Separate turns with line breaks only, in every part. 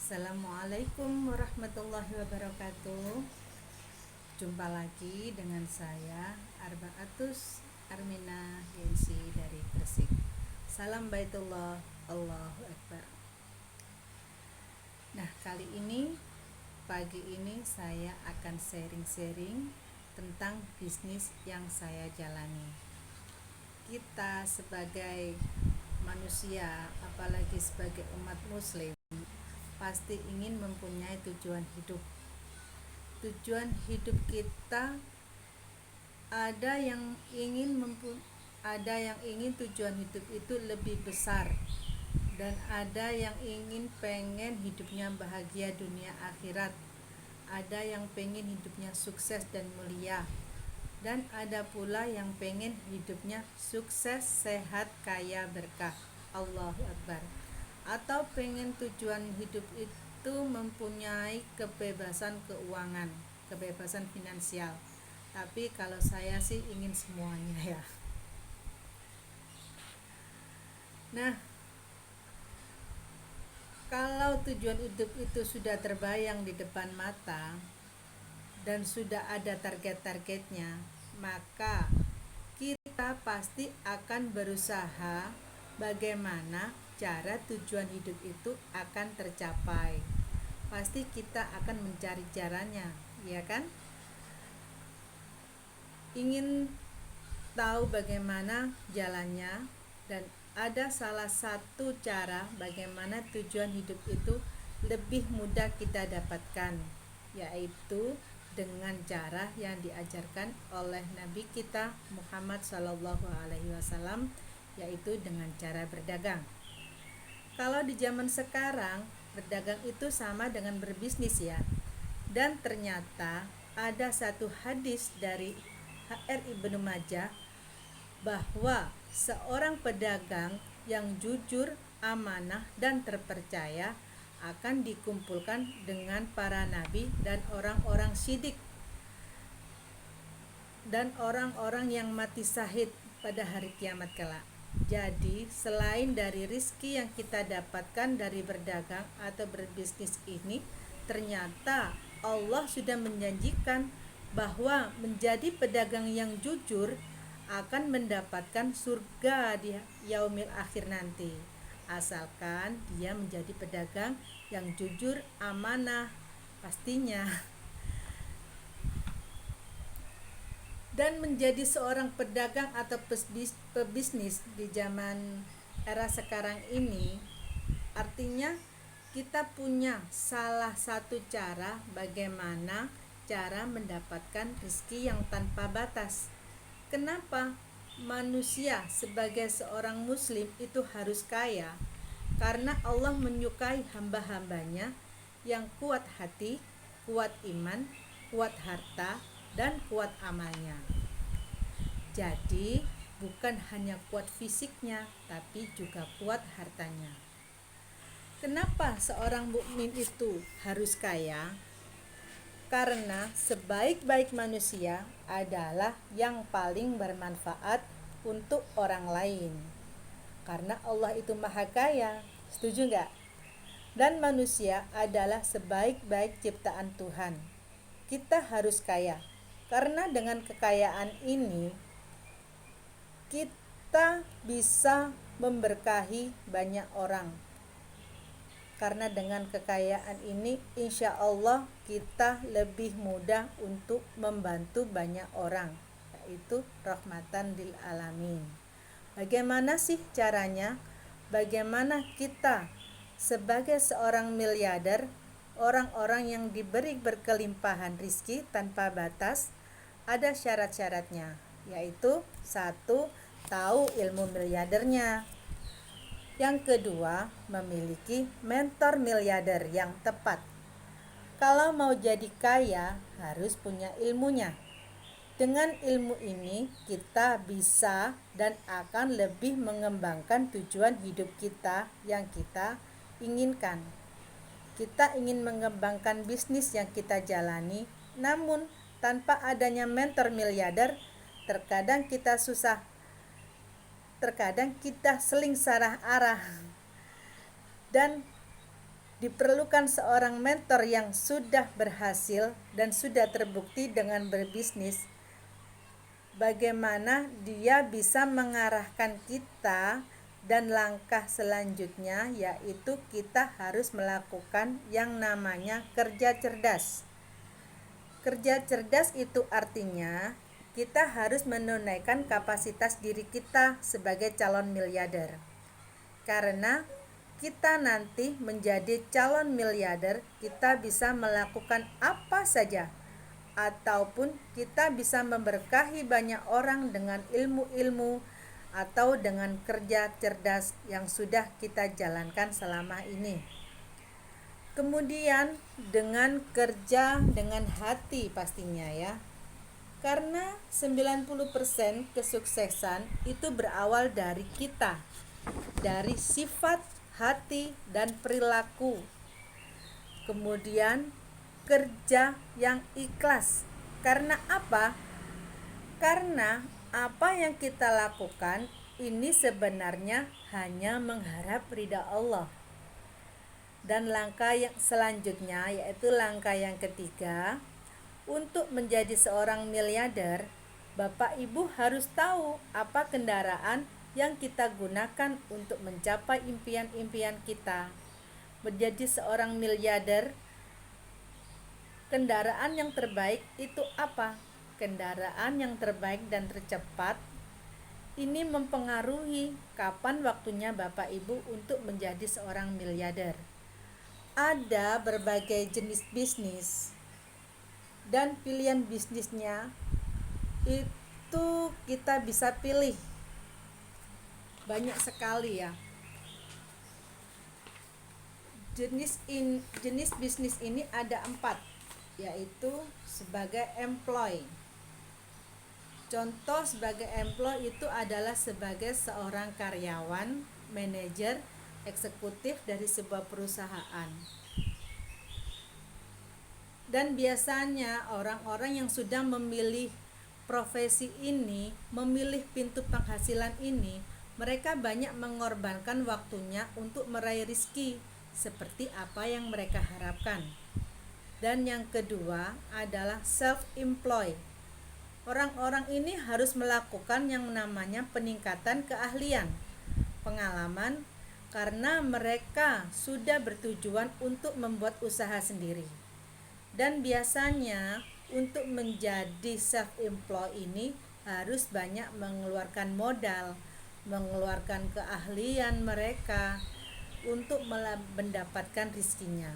Assalamualaikum warahmatullahi wabarakatuh. Jumpa lagi dengan saya Arbaatus Armina Gensi dari Gresik. Salam Baitullah, Allahu Akbar. Nah, pagi ini saya akan sharing-sharing tentang bisnis yang saya jalani. Kita sebagai manusia, apalagi sebagai umat muslim, pasti ingin mempunyai tujuan hidup. Tujuan hidup kita ada yang ingin tujuan hidup itu lebih besar, dan ada yang pengen hidupnya bahagia dunia akhirat, ada yang pengen hidupnya sukses dan mulia, dan ada pula yang pengen hidupnya sukses, sehat, kaya, berkah. Allahu Akbar. Atau pengen tujuan hidup itu mempunyai kebebasan keuangan, kebebasan finansial. Tapi kalau saya sih ingin semuanya ya. Nah, kalau tujuan hidup itu sudah terbayang di depan mata dan sudah ada target-targetnya, maka kita pasti akan berusaha bagaimana cara tujuan hidup itu akan tercapai. Pasti kita akan mencari caranya, ya kan? Ingin tahu bagaimana jalannya, dan ada salah satu cara bagaimana tujuan hidup itu lebih mudah kita dapatkan, yaitu dengan cara yang diajarkan oleh Nabi kita Muhammad SAW, yaitu dengan cara berdagang. Kalau di zaman sekarang, berdagang itu sama dengan berbisnis ya. Dan ternyata ada satu hadis dari HR Ibnu Majah bahwa seorang pedagang yang jujur, amanah, dan terpercaya akan dikumpulkan dengan para nabi dan orang-orang syidik dan orang-orang yang mati syahid pada hari kiamat kelak. Jadi, selain dari rizki yang kita dapatkan dari berdagang atau berbisnis ini, ternyata Allah sudah menjanjikan bahwa menjadi pedagang yang jujur akan mendapatkan surga di yaumil akhir nanti, asalkan dia menjadi pedagang yang jujur, amanah pastinya. Dan menjadi seorang pedagang atau pebisnis di zaman era sekarang ini artinya kita punya salah satu cara bagaimana cara mendapatkan rezeki yang tanpa batas. Kenapa manusia sebagai seorang muslim itu harus kaya? Karena Allah menyukai hamba-hambanya yang kuat hati, kuat iman, kuat harta, dan kuat amalnya. Jadi bukan hanya kuat fisiknya, tapi juga kuat hartanya. Kenapa seorang mukmin itu harus kaya? Karena sebaik-baik manusia adalah yang paling bermanfaat untuk orang lain. Karena Allah itu maha kaya, setuju nggak? Dan manusia adalah sebaik-baik ciptaan Tuhan. Kita harus kaya, karena dengan kekayaan ini kita bisa memberkahi banyak orang. Karena dengan kekayaan ini insya Allah kita lebih mudah untuk membantu banyak orang, yaitu rahmatan lil alamin. Bagaimana sih caranya? Bagaimana kita sebagai seorang miliarder, orang-orang yang diberi berkelimpahan rizki tanpa batas? Ada syarat-syaratnya, yaitu satu, tahu ilmu miliardernya. Yang kedua, memiliki mentor miliarder yang tepat. Kalau mau jadi kaya, harus punya ilmunya. Dengan ilmu ini, kita bisa dan akan lebih mengembangkan tujuan hidup kita yang kita inginkan. Kita ingin mengembangkan bisnis yang kita jalani, namun tanpa adanya mentor miliarder, terkadang kita susah. Terkadang kita seling salah arah dan Diperlukan seorang mentor yang sudah berhasil dan sudah terbukti dengan berbisnis, bagaimana dia bisa mengarahkan kita, dan langkah selanjutnya yaitu kita harus melakukan yang namanya kerja cerdas. Kerja cerdas itu artinya kita harus menunaikan kapasitas diri kita sebagai calon miliarder. Karena kita nanti menjadi calon miliarder, kita bisa melakukan apa saja, ataupun kita bisa memberkahi banyak orang dengan ilmu-ilmu atau dengan kerja cerdas yang sudah kita jalankan selama ini. Kemudian dengan kerja dengan hati pastinya ya. Karena 90% kesuksesan itu berawal dari kita, dari sifat, hati, dan perilaku. Kemudian kerja yang ikhlas. Karena apa? Karena apa yang kita lakukan ini sebenarnya hanya mengharap ridha Allah. Dan langkah yang selanjutnya yaitu langkah yang ketiga, untuk menjadi seorang miliarder, Bapak Ibu harus tahu apa kendaraan yang kita gunakan untuk mencapai impian-impian kita. Menjadi seorang miliarder, kendaraan yang terbaik itu apa? Kendaraan yang terbaik dan tercepat ini mempengaruhi kapan waktunya Bapak Ibu untuk menjadi seorang miliarder. Ada berbagai jenis bisnis dan pilihan bisnisnya itu kita bisa pilih banyak sekali ya. Jenis bisnis ini ada 4, yaitu sebagai employee. Contoh sebagai employee itu adalah sebagai seorang karyawan, manajer, eksekutif dari sebuah perusahaan. Dan biasanya orang-orang yang sudah memilih profesi ini, memilih pintu penghasilan ini, mereka banyak mengorbankan waktunya untuk meraih rezeki seperti apa yang mereka harapkan. Dan yang kedua adalah self-employed. Orang-orang ini harus melakukan yang namanya peningkatan keahlian, pengalaman, karena mereka sudah bertujuan untuk membuat usaha sendiri. Dan biasanya untuk menjadi self-employed ini harus banyak mengeluarkan modal, mengeluarkan keahlian mereka untuk mendapatkan rezekinya.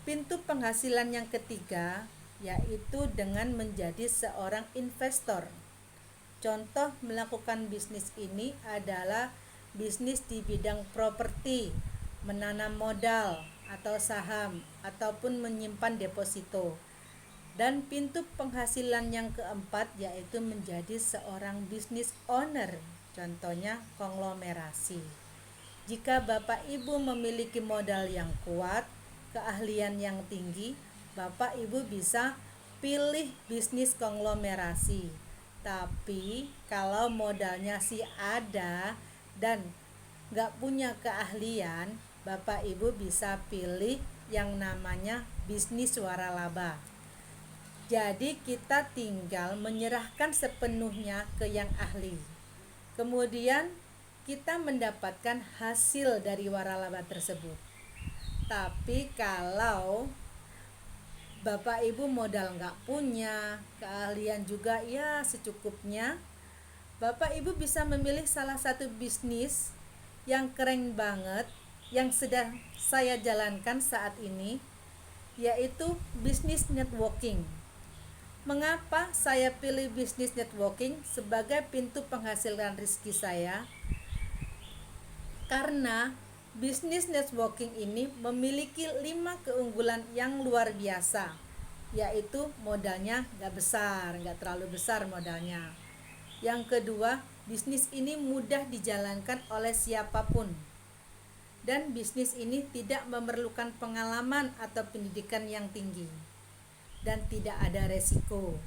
Pintu penghasilan yang ketiga yaitu dengan menjadi seorang investor. Contoh melakukan bisnis ini adalah bisnis di bidang properti, menanam modal atau saham, ataupun menyimpan deposito. Dan pintu penghasilan yang keempat yaitu menjadi seorang business owner, contohnya konglomerasi. Jika Bapak Ibu memiliki modal yang kuat, keahlian yang tinggi, Bapak Ibu bisa pilih bisnis konglomerasi. Tapi kalau modalnya sih ada dan gak punya keahlian, Bapak Ibu bisa pilih yang namanya bisnis waralaba. Jadi kita tinggal menyerahkan sepenuhnya ke yang ahli. Kemudian kita mendapatkan hasil dari waralaba tersebut. Tapi kalau Bapak Ibu modal nggak punya, keahlian juga ya secukupnya, Bapak Ibu bisa memilih salah satu bisnis yang keren banget yang sedang saya jalankan saat ini, yaitu bisnis networking. Mengapa saya pilih bisnis networking sebagai pintu penghasilan rezeki saya? Karena bisnis networking ini memiliki 5 keunggulan yang luar biasa, yaitu modalnya nggak terlalu besar modalnya. Yang kedua, bisnis ini mudah dijalankan oleh siapapun. Dan bisnis ini tidak memerlukan pengalaman atau pendidikan yang tinggi. Dan tidak ada resiko.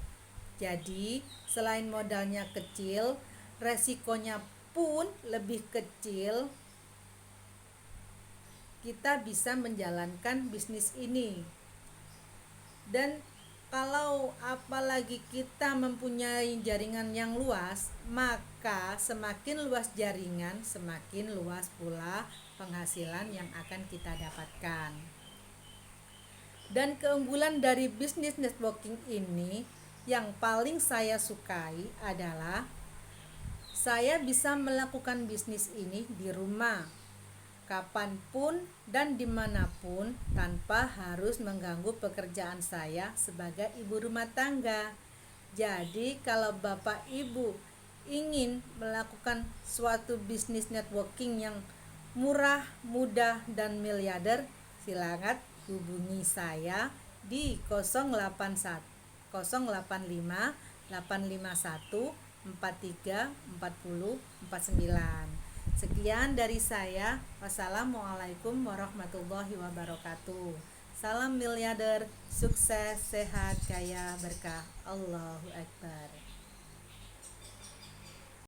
Jadi, selain modalnya kecil, resikonya pun lebih kecil. kita bisa menjalankan bisnis ini. Dan kalau apalagi kita mempunyai jaringan yang luas, maka semakin luas jaringan, semakin luas pula penghasilan yang akan kita dapatkan. Dan keunggulan dari bisnis networking ini yang paling saya sukai adalah saya bisa melakukan bisnis ini di rumah, kapanpun dan dimanapun, tanpa harus mengganggu pekerjaan saya sebagai ibu rumah tangga. Jadi kalau Bapak Ibu ingin melakukan suatu bisnis networking yang murah, mudah, dan miliarder, silakan hubungi saya di 085 851 43 40 49. Sekian dari saya. Wassalamualaikum warahmatullahi wabarakatuh. Salam miliarder, sukses, sehat, kaya, berkah. Allahu Akbar.